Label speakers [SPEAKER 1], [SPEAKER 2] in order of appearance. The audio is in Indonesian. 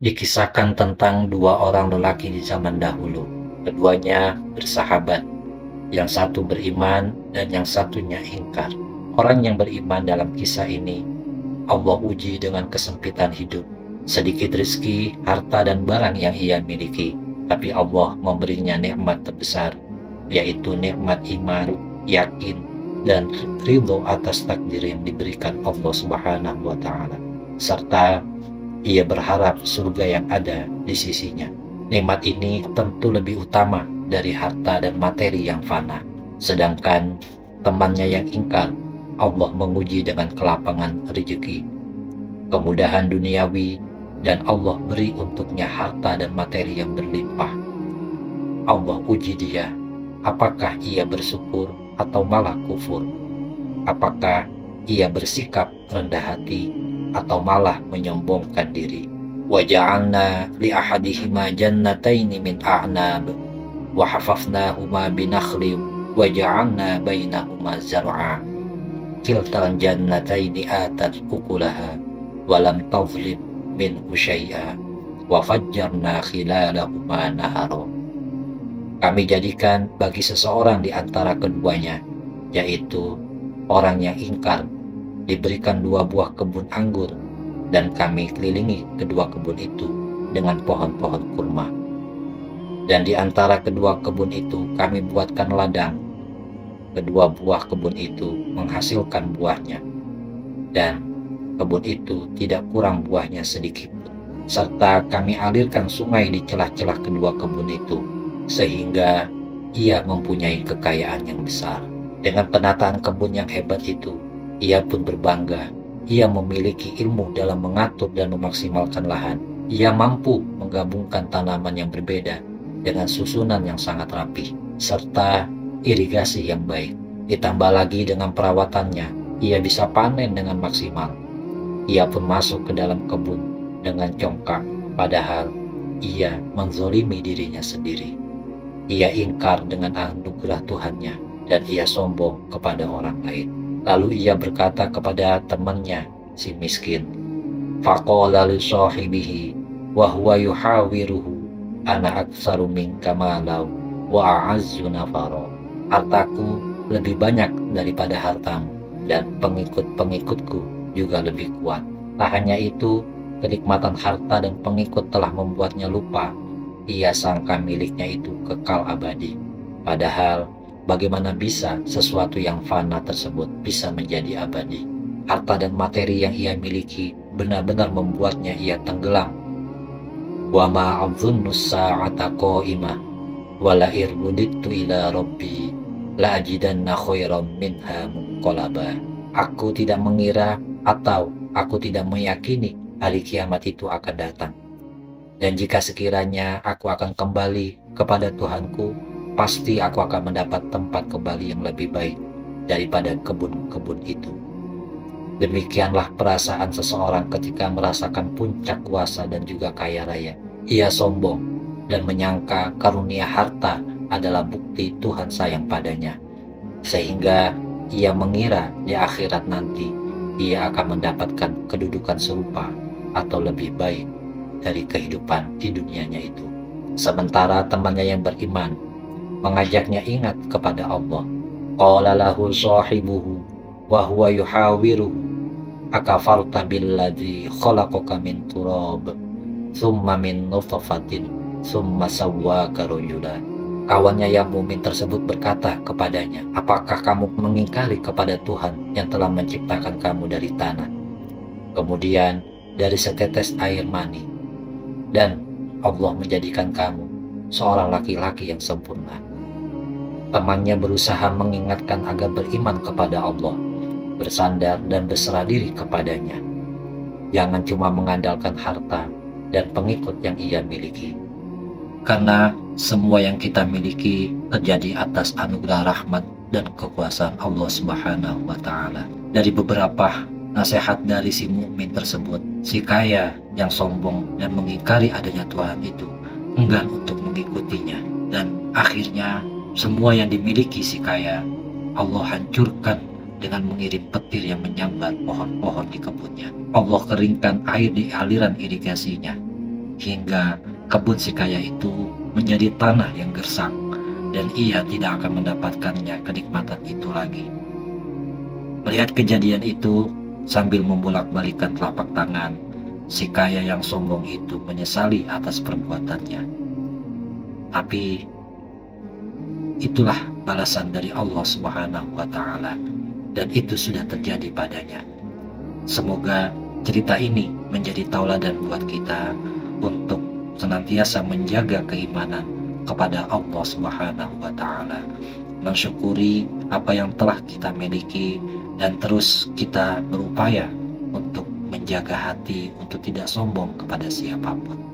[SPEAKER 1] Dikisahkan tentang dua orang lelaki di zaman dahulu. Keduanya bersahabat, yang satu beriman dan yang satunya ingkar. Orang yang beriman dalam kisah ini, Allah uji dengan kesempitan hidup, sedikit rezeki, harta dan barang yang ia miliki. Tapi Allah memberinya nikmat terbesar, yaitu nikmat iman, yakin, dan ridho atas takdir yang diberikan Allah Subhanahu wa Ta'ala, serta ia berharap surga yang ada di sisinya. Nikmat ini tentu lebih utama dari harta dan materi yang fana. Sedangkan temannya yang ingkar, Allah menguji dengan kelapangan rezeki, kemudahan duniawi, dan Allah beri untuknya harta dan materi yang berlimpah. Allah uji dia, apakah ia bersyukur atau malah kufur? Apakah ia bersikap rendah hati atau malah menyombongkan diri? Wa ja'alna li ahadihima jannataini min a'nab wa hafafnahuma binakhli wa ja'alna bainahuma zar'a kiltal jannataini atat ukulaha wa lam tadhlim minhu syai'a wa fajjarna khilalahuma nahara. Kami jadikan bagi seseorang di antara keduanya, yaitu orang yang ingkar, diberikan dua buah kebun anggur, dan kami kelilingi kedua kebun itu dengan pohon-pohon kurma. Dan di antara kedua kebun itu kami buatkan ladang. Kedua buah kebun itu menghasilkan buahnya, dan kebun itu tidak kurang buahnya sedikit pun. Serta kami alirkan sungai di celah-celah kedua kebun itu, sehingga ia mempunyai kekayaan yang besar. Dengan penataan kebun yang hebat itu, ia pun berbangga. Ia memiliki ilmu dalam mengatur dan memaksimalkan lahan. Ia mampu menggabungkan tanaman yang berbeda dengan susunan yang sangat rapi, serta irigasi yang baik. Ditambah lagi dengan perawatannya, ia bisa panen dengan maksimal. Ia pun masuk ke dalam kebun dengan congkak, padahal ia menzolimi dirinya sendiri. Ia ingkar dengan anugerah Tuhannya, dan ia sombong kepada orang lain. Lalu ia berkata kepada temannya, si miskin, faqala li sahibihi wa huwa yuhawiruhu ana aktsaru minka malau wa a'azzu nafara. Hartaku lebih banyak daripada hartamu, dan pengikut-pengikutku juga lebih kuat. Tak hanya itu, kenikmatan harta dan pengikut telah membuatnya lupa. Ia sangka miliknya itu kekal abadi. Padahal bagaimana bisa sesuatu yang fana tersebut bisa menjadi abadi? Harta dan materi yang ia miliki benar-benar membuatnya ia tenggelam. Wa ma adzunnu sa'ata qa'imah wa la irbuditu ila rabbi la ajidanna khairan minha munqalaba. Aku tidak mengira atau aku tidak meyakini hari kiamat itu akan datang. Dan jika sekiranya aku akan kembali kepada Tuhanku, pasti aku akan mendapat tempat kembali yang lebih baik daripada kebun-kebun itu. Demikianlah perasaan seseorang ketika merasakan puncak kuasa dan juga kaya raya. Ia sombong dan menyangka karunia harta adalah bukti Tuhan sayang padanya, sehingga ia mengira di akhirat nanti ia akan mendapatkan kedudukan serupa atau lebih baik dari kehidupan di dunianya itu. Sementara temannya yang beriman mengajaknya ingat kepada Allah. Qala lahu sahibuhu wa huwa yuhawiruhu akafarta billadzi khalaqaka min turab thumma min nutfatin thumma sawwaka rajula. Kawannya yang mukmin tersebut berkata kepadanya, apakah kamu mengingkari kepada Tuhan yang telah menciptakan kamu dari tanah, kemudian dari setetes air mani, dan Allah menjadikan kamu seorang laki-laki yang sempurna? Temannya berusaha mengingatkan agar beriman kepada Allah, bersandar dan berserah diri kepadanya. Jangan cuma mengandalkan harta dan pengikut yang ia miliki. Karena semua yang kita miliki terjadi atas anugerah rahmat dan kekuasaan Allah Subhanahu wa Ta'ala. Dari beberapa nasihat dari si mukmin tersebut, si kaya yang sombong dan mengingkari adanya Tuhan itu enggan untuk mengikutinya, dan akhirnya semua yang dimiliki si kaya Allah hancurkan dengan mengirim petir yang menyambar pohon-pohon di kebunnya. Allah keringkan air di aliran irigasinya hingga kebun si kaya itu menjadi tanah yang gersang dan ia tidak akan mendapatkannya kenikmatan itu lagi. Melihat kejadian itu, sambil membolak-balikan telapak tangan, si kaya yang sombong itu menyesali atas perbuatannya. Tapi itulah balasan dari Allah Subhanahu wa Ta'ala, dan itu sudah terjadi padanya. Semoga cerita ini menjadi tauladan buat kita untuk senantiasa menjaga keimanan kepada Allah Subhanahu wa Ta'ala, mensyukuri apa yang telah kita miliki, dan terus kita berupaya untuk menjaga hati untuk tidak sombong kepada siapapun.